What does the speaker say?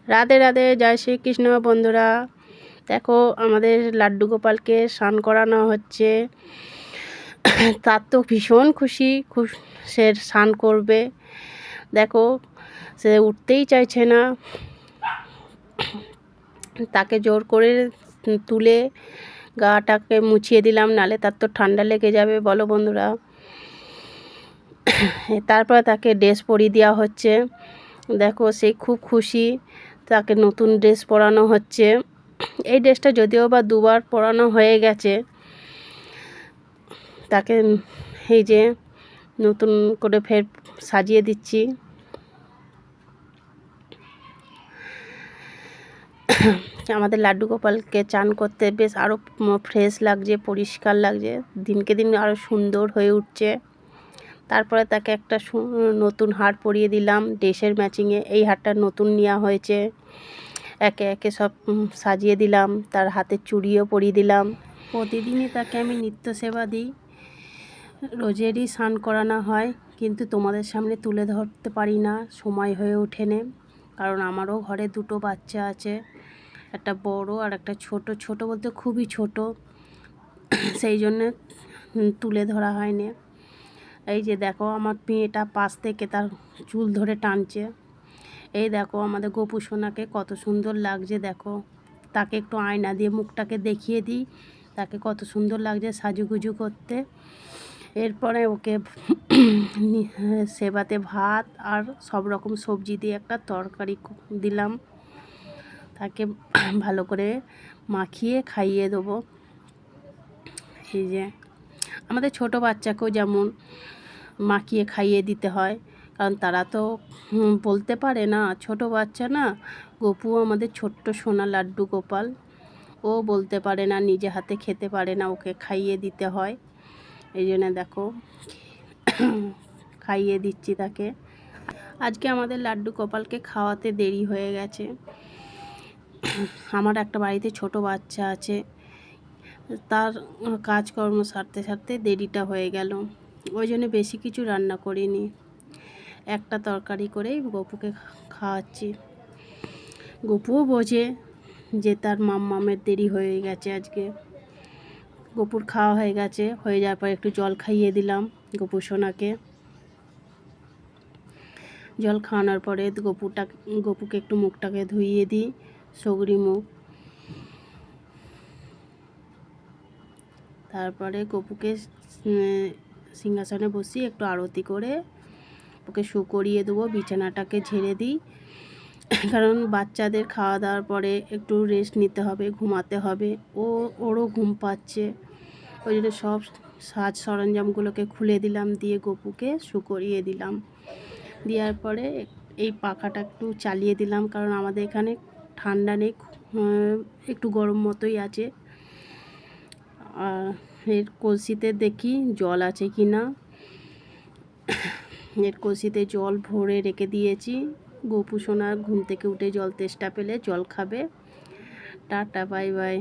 রাধে রাধে, জয় শ্রীকৃষ্ণ। বন্ধুরা দেখো, আমাদের লাড্ডু গোপালকে স্নান করানো হচ্ছে। তার তো ভীষণ খুশি, খুব সে স্নান করবে। দেখো, সে উঠতেই চাইছে না। তাকে জোর করে তুলে গাটাকে মুছিয়ে দিলাম, নালে তার তো ঠান্ডা লেগে যাবে। বলো বন্ধুরা। তারপরে তাকে ড্রেস পরিয়ে দেওয়া হচ্ছে। দেখো, সে খুব খুশি। তাকে নতুন ড্রেস পরানো হচ্ছে। এই ড্রেসটা যদিও বা দুবার পরানো হয়ে গেছে। তাকে এই যে নতুন করে ফের সাজিয়ে দিচ্ছি। আমাদের লাড্ডু গোপালকে চান করতে বেশ আরও ফ্রেশ লাগছে, পরিষ্কার লাগছে, দিনকে দিন আরও সুন্দর হয়ে উঠছে। তারপরে তাকে একটা নতুন হার পরিয়ে দিলাম ড্রেসের ম্যাচিংয়ে। এই হারটা নতুন নেওয়া হয়েছে। একে একে সব সাজিয়ে দিলাম। তার হাতে চুড়িও পরিয়ে দিলাম। প্রতিদিনই তাকে আমি নিত্য সেবা দিই। রোজেরই স্নান করানো হয়, কিন্তু তোমাদের সামনে তুলে ধরতে পারি না, সময় হয়ে ওঠেনে। কারণ আমারও ঘরে দুটো বাচ্চা আছে, একটা বড় আর একটা ছোট। ছোট বলতে খুবই ছোট, সেই জন্যে তুলে ধরা হয়নি। এই যে দেখো, আমার মেয়েটা পাশ থেকে তার চুল ধরে টানছে। এই দেখো, আমাদের গোপু সোনাকে কত সুন্দর লাগছে। দেখো, তাকে একটু আয়না দিয়ে মুখটাকে দেখিয়ে দিই, তাকে কত সুন্দর লাগছে সাজুগুজু করতে। এরপরে ওকে সেবাতে ভাত আর সব রকম সবজি দিয়ে একটা তরকারি দিলাম। তাকে ভালো করে মাখিয়ে খাইয়ে দেবো। এই যে আমাদের ছোট বাচ্চাকেও যেমন মাখিয়ে খাইয়ে দিতে হয়, কারণ তারা তো বলতে পারে না, ছোট বাচ্চা না। গপু আমাদের ছোট্ট সোনা লাড্ডু গোপাল, ও বলতে পারে না, নিজে হাতে খেতে পারে না, ওকে খাইয়ে দিতে হয়। এই জন্য দেখো, খাইয়ে দিচ্ছি তাকে। আজকে আমাদের লাড্ডু গোপালকে খাওয়াতে দেরি হয়ে গেছে। আমার একটা বাড়িতে ছোট বাচ্চা আছে, তার কাজকর্ম সারতে সারতে দেরিটা হয়ে গেল। ওই জন্য বেশি কিছু রান্না করিনি, একটা তরকারি করেই গপুকে খাওয়াচ্ছি। গপুও বোঝে যে তার মামের দেরি হয়ে গেছে। আজকে গপুর খাওয়া হয়ে গেছে, হয়ে যাওয়ার পর একটু জল খাইয়ে দিলাম গপু সোনাকে। জল খাওয়ানোর পরে গপুকে একটু মুখটাকে ধুইয়ে দিই, সগরি মুখ। তারপরে গপুকে সিংহাসনে বসিয়ে একটু আরতি করে ওকে শু করিয়ে দেবো, বিছানাটাকে ঝেড়ে দিই। কারণ বাচ্চাদের খাওয়া দাওয়ার পরে একটু রেস্ট নিতে হবে, ঘুমাতে হবে। ওরও ঘুম পাচ্ছে। ওই জন্য সব সাজ সরঞ্জামগুলোকে খুলে দিলাম, দিয়ে গপুকে শু করিয়ে দিলাম। দেওয়ার পরে এই পাখাটা একটু চালিয়ে দিলাম, কারণ আমাদের এখানে ঠান্ডা নেই, একটু গরম মতোই আছে। আর এর কলসিতে দেখি জল আছে কি না। এর কলসিতে জল ভরে রেখে দিয়েছি। গপু সোনা ঘুম থেকে উঠে জল তেষ্টা পেলে জল খাবে। Tata, bye bye.